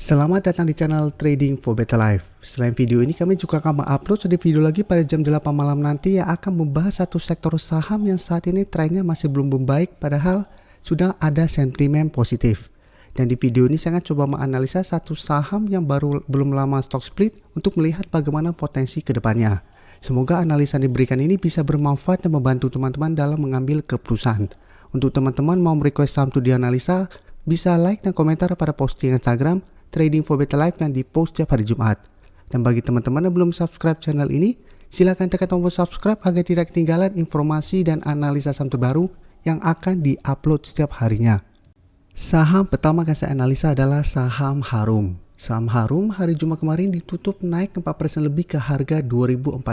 Selamat datang di channel Trading for Better Life. Selain video ini, kami juga akan mengupload satu video lagi pada jam 8 malam nanti yang akan membahas satu sektor saham yang saat ini trennya masih belum membaik padahal sudah ada sentimen positif. Dan di video ini saya akan coba menganalisa satu saham yang belum lama stock split untuk melihat bagaimana potensi kedepannya. Semoga analisa yang diberikan ini bisa bermanfaat dan membantu teman-teman dalam mengambil keputusan. Untuk teman-teman mau request saham untuk dianalisa, bisa like dan komentar pada posting Instagram Trading for Better Life yang dipost setiap hari Jumat. Dan bagi teman-teman yang belum subscribe channel ini, silakan tekan tombol subscribe agar tidak ketinggalan informasi dan analisa saham terbaru yang akan diupload setiap harinya. Saham pertama yang saya analisa adalah saham Harum. Saham Harum hari Jumat kemarin ditutup naik 4% lebih ke harga 2.410.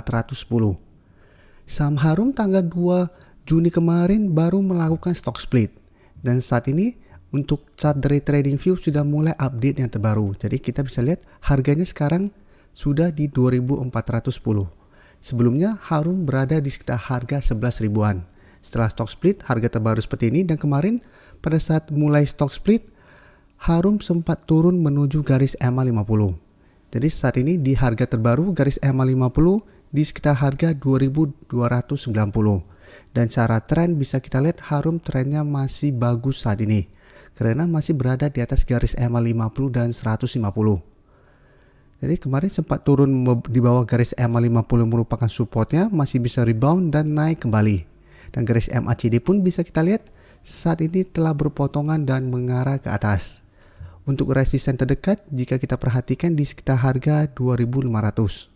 Saham Harum tanggal 2 Juni kemarin baru melakukan stock split. Dan saat ini untuk chart dari TradingView sudah mulai update yang terbaru. Jadi kita bisa lihat harganya sekarang sudah di 2.410. Sebelumnya Harum berada di sekitar harga 11 ribuan. Setelah stock split harga terbaru seperti ini, dan kemarin pada saat mulai stock split Harum sempat turun menuju garis EMA 50. Jadi saat ini di harga terbaru garis EMA 50 di sekitar harga 2.290. Dan secara tren bisa kita lihat Harum trennya masih bagus saat ini, karena masih berada di atas garis EMA 50 dan 150. Jadi kemarin sempat turun di bawah garis EMA 50 merupakan supportnya, masih bisa rebound dan naik kembali. Dan garis MACD pun bisa kita lihat saat ini telah berpotongan dan mengarah ke atas. Untuk resisten terdekat jika kita perhatikan di sekitar harga 2.500.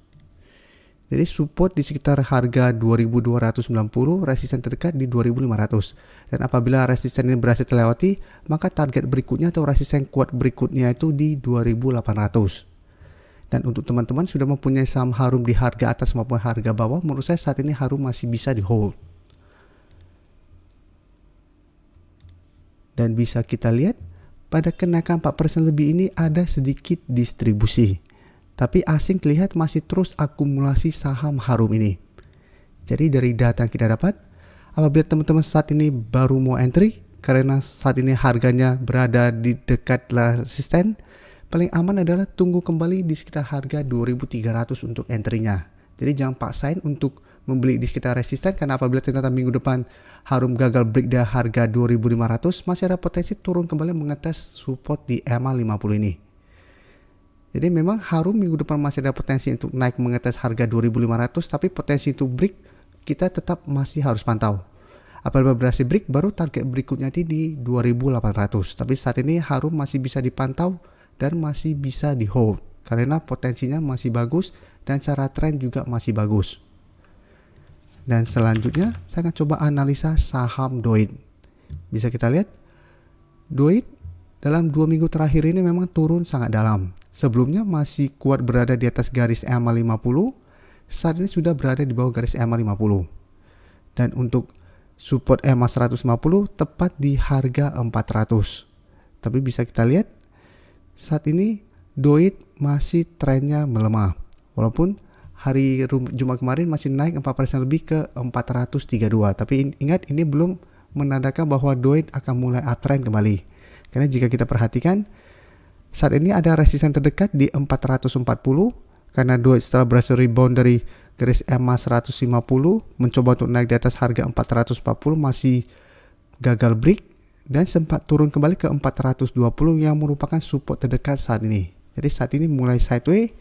Jadi support di sekitar harga 2.290, resisten terdekat di 2.500. Dan apabila resisten ini berhasil terlewati, maka target berikutnya atau resisten kuat berikutnya itu di 2.800. Dan untuk teman-teman sudah mempunyai saham Harum di harga atas maupun harga bawah, menurut saya saat ini Harum masih bisa di hold. Dan bisa kita lihat pada kenaikan 4% lebih ini ada sedikit distribusi. Tapi asing terlihat masih terus akumulasi saham Harum ini. Jadi dari data yang kita dapat, apabila teman-teman saat ini baru mau entry, karena saat ini harganya berada di dekat resisten, paling aman adalah tunggu kembali di sekitar harga 2.300 untuk entry-nya. Jadi jangan paksain untuk membeli di sekitar resisten, karena apabila ternyata minggu depan Harum gagal break dari harga 2.500, masih ada potensi turun kembali mengetes support di EMA 50 ini. Jadi memang Harum minggu depan masih ada potensi untuk naik mengetes harga 2.500, tapi potensi untuk break kita tetap masih harus pantau. Apabila berhasil break, baru target berikutnya di 2.800. Tapi saat ini Harum masih bisa dipantau dan masih bisa di hold karena potensinya masih bagus dan secara tren juga masih bagus. Dan selanjutnya saya akan coba analisa saham Doit. Bisa kita lihat Doit dalam 2 minggu terakhir ini memang turun sangat dalam. Sebelumnya masih kuat berada di atas garis EMA 50, saat ini sudah berada di bawah garis EMA 50. Dan untuk support EMA 150 tepat di harga 400. Tapi bisa kita lihat saat ini Doit masih trennya melemah. Walaupun hari Jumat kemarin masih naik 4% lebih ke 432. Tapi ingat, ini belum menandakan bahwa Doit akan mulai uptrend kembali. Karena jika kita perhatikan saat ini ada resisten terdekat di 440 karena Doit setelah berhasil rebound dari garis EMA 150 mencoba untuk naik di atas harga 440 masih gagal break dan sempat turun kembali ke 420 yang merupakan support terdekat saat ini. Jadi saat ini mulai sideways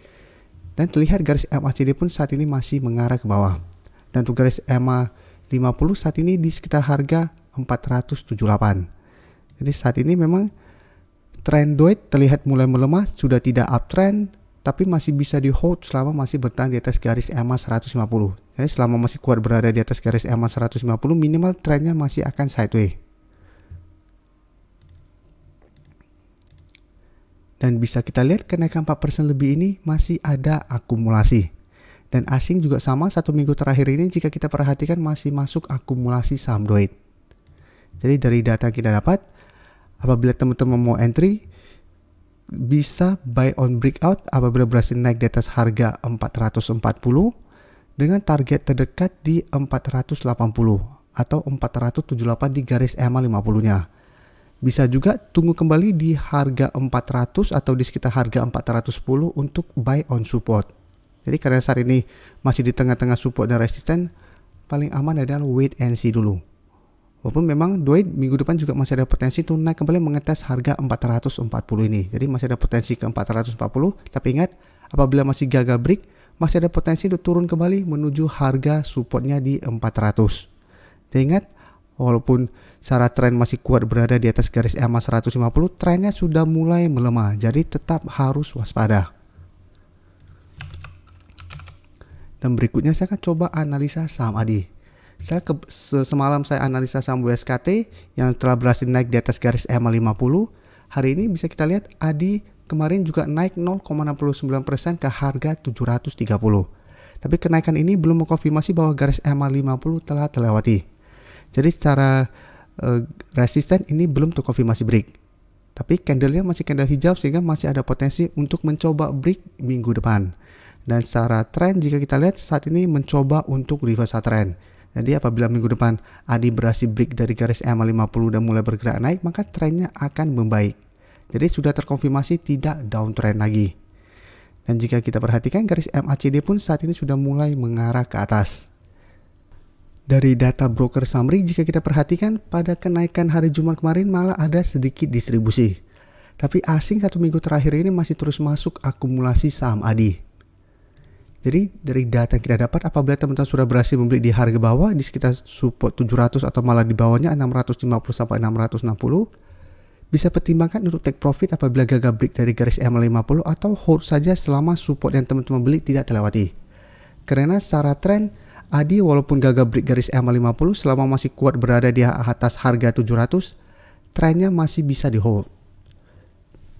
dan terlihat garis MACD pun saat ini masih mengarah ke bawah. Dan untuk garis EMA 50 saat ini di sekitar harga 478. Jadi saat ini memang tren Doit terlihat mulai melemah, sudah tidak uptrend, tapi masih bisa di hold selama masih bertahan di atas garis EMA 150. Jadi selama masih kuat berada di atas garis EMA 150, minimal trennya masih akan sideways. Dan bisa kita lihat kenaikan 4% lebih ini masih ada akumulasi. Dan asing juga sama, 1 minggu terakhir ini jika kita perhatikan masih masuk akumulasi saham Doit. Jadi dari data kita dapat, apabila teman-teman mau entry, bisa buy on breakout apabila berhasil naik di atas harga 440 dengan target terdekat di 480 atau 478 di garis EMA 50-nya. Bisa juga tunggu kembali di harga 400 atau di sekitar harga 410 untuk buy on support. Jadi karena saat ini masih di tengah-tengah support dan resisten, paling aman adalah wait and see dulu. Walaupun memang DOID minggu depan juga masih ada potensi untuk naik kembali mengetes harga 440 ini. Jadi masih ada potensi ke 440, tapi ingat apabila masih gagal break, masih ada potensi untuk turun kembali menuju harga supportnya di 400. Dan ingat, walaupun secara tren masih kuat berada di atas garis EMA 150, trennya sudah mulai melemah, jadi tetap harus waspada. Dan berikutnya saya akan coba analisa saham ADI. Semalam saya analisa saham WSKT yang telah berhasil naik di atas garis EMA 50. Hari ini bisa kita lihat ADI kemarin juga naik 0,69% ke harga 730. Tapi kenaikan ini belum mengkonfirmasi bahwa garis EMA 50 telah terlewati. Jadi secara resisten ini belum terkonfirmasi break. Tapi candlenya masih candle hijau sehingga masih ada potensi untuk mencoba break minggu depan. Dan secara tren jika kita lihat saat ini mencoba untuk reversal trend. Jadi apabila minggu depan ADI berhasil break dari garis EMA 50 dan mulai bergerak naik, maka trennya akan membaik. Jadi sudah terkonfirmasi tidak downtrend lagi. Dan jika kita perhatikan garis MACD pun saat ini sudah mulai mengarah ke atas. Dari data broker summary jika kita perhatikan pada kenaikan hari Jumat kemarin malah ada sedikit distribusi. Tapi asing satu minggu terakhir ini masih terus masuk akumulasi saham ADI. Jadi dari data yang kita dapat apabila teman-teman sudah berhasil membeli di harga bawah di sekitar support 700 atau malah di bawahnya 650 sampai 660, bisa pertimbangkan untuk take profit apabila gagal break dari garis EMA 50 atau hold saja selama support yang teman-teman beli tidak terlewati. Karena secara tren ADI walaupun gagal break garis EMA 50 selama masih kuat berada di atas harga 700, trennya masih bisa di hold.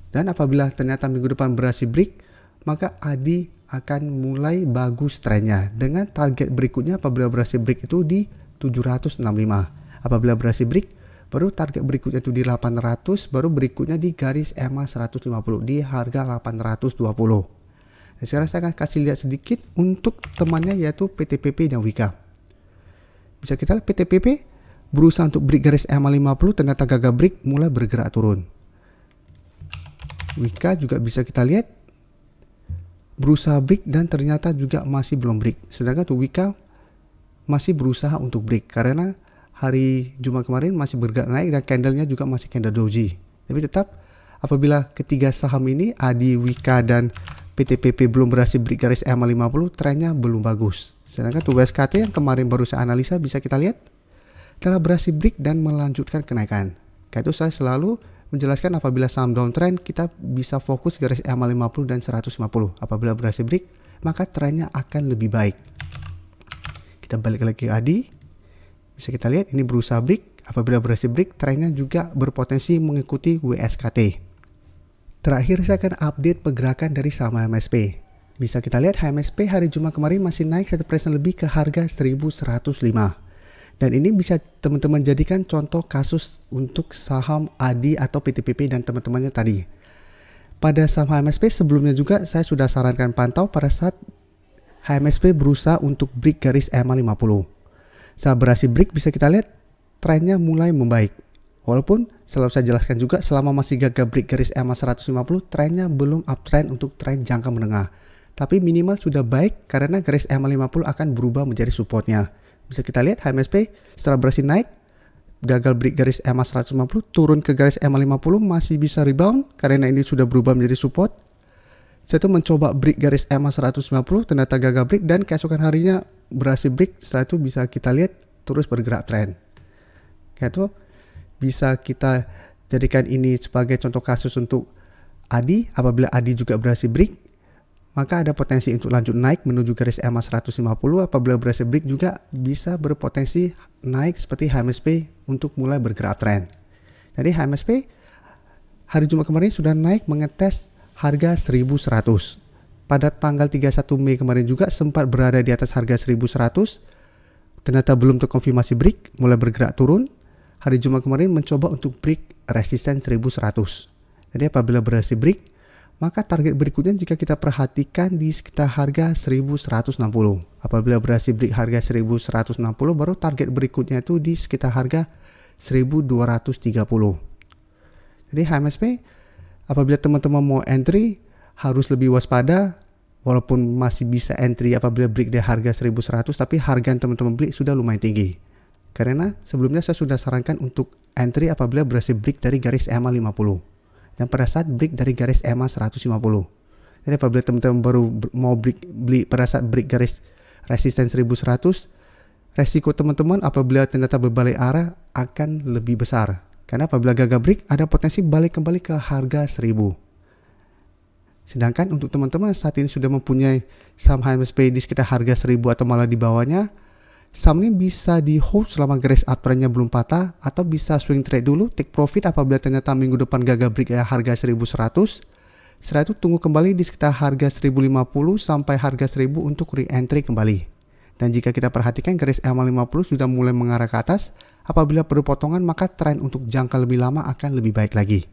Dan apabila ternyata minggu depan berhasil break, maka ADI akan mulai bagus trennya dengan target berikutnya apabila berhasil break itu di 765. Apabila berhasil break, baru target berikutnya itu di 800, baru berikutnya di garis EMA 150 di harga 820. Dan sekarang saya akan kasih lihat sedikit untuk temannya yaitu PTPP dan Wika. Bisa kita lihat PTPP berusaha untuk break garis EMA 50 ternyata gagal break mulai bergerak turun. Wika juga bisa kita lihat berusaha break dan ternyata juga masih belum break. Sedangkan untuk Wika masih berusaha untuk break karena hari Jumat kemarin masih bergerak naik dan candlenya juga masih candle doji. Tapi tetap apabila ketiga saham ini ADI, Wika dan PTPP belum berhasil break garis EMA 50, trennya belum bagus. Sedangkan untuk WSKT yang kemarin baru saya analisa bisa kita lihat telah berhasil break dan melanjutkan kenaikan. Karena itu saya selalu menjelaskan apabila saham downtrend kita bisa fokus garis EMA 50 dan 150. Apabila berhasil break maka trennya akan lebih baik. Kita balik lagi ke ADI. Bisa kita lihat ini berusaha break. Apabila berhasil break trennya juga berpotensi mengikuti WSKT. Terakhir saya akan update pergerakan dari saham HMSP. Bisa kita lihat HMSP hari Jumat kemarin masih naik 1% lebih ke harga 1105. Dan ini bisa teman-teman jadikan contoh kasus untuk saham ADI atau PTPP dan teman-temannya tadi. Pada saham HMSP sebelumnya juga saya sudah sarankan pantau pada saat HMSP berusaha untuk break garis EMA 50. Saat berhasil break bisa kita lihat trennya mulai membaik. Walaupun selalu saya jelaskan juga selama masih gagal break garis EMA 150 trennya belum uptrend untuk tren jangka menengah. Tapi minimal sudah baik karena garis EMA 50 akan berubah menjadi supportnya. Bisa kita lihat HMSP setelah berhasil naik gagal break garis EMA 150 turun ke garis EMA 50 masih bisa rebound karena ini sudah berubah menjadi support. Saya tuh mencoba break garis EMA 150 ternyata gagal break dan keesokan harinya berhasil break. Setelah itu bisa kita lihat terus bergerak tren. Kayak itu bisa kita jadikan ini sebagai contoh kasus untuk ADI. Apabila ADI juga berhasil break maka ada potensi untuk lanjut naik menuju garis EMA 150. Apabila berhasil break juga bisa berpotensi naik seperti HMSP untuk mulai bergerak tren. Jadi HMSP hari Jumat kemarin sudah naik mengetes harga 1100. Pada tanggal 31 Mei kemarin juga sempat berada di atas harga 1100. Ternyata belum terkonfirmasi break, mulai bergerak turun. Hari Jumat kemarin mencoba untuk break resisten 1100. Jadi apabila berhasil break, maka target berikutnya jika kita perhatikan di sekitar harga 1160. Apabila berhasil break harga 1160, baru target berikutnya itu di sekitar harga 1230. Jadi HMSP apabila teman-teman mau entry harus lebih waspada, walaupun masih bisa entry apabila break dari harga 1100, tapi harga yang teman-teman beli sudah lumayan tinggi. Karena sebelumnya saya sudah sarankan untuk entry apabila berhasil break dari garis EMA 50 dan pada saat break dari garis EMA 150. Jadi apabila teman-teman baru mau beli pada saat break garis resisten 1100, resiko teman-teman apabila ternyata berbalik arah akan lebih besar. Karena apabila gagal break ada potensi balik kembali ke harga 1000. Sedangkan untuk teman-teman yang saat ini sudah mempunyai saham HMSP di sekitar harga 1000 atau malah di bawahnya, saham ini bisa di hold selama garis uptrendnya belum patah, atau bisa swing trade dulu, take profit apabila ternyata minggu depan gagal break ya harga 1100. Setelah itu tunggu kembali di sekitar harga 1050 sampai harga 1000 untuk re-entry kembali. Dan jika kita perhatikan garis EMA 50 sudah mulai mengarah ke atas, apabila perlu potongan maka tren untuk jangka lebih lama akan lebih baik lagi.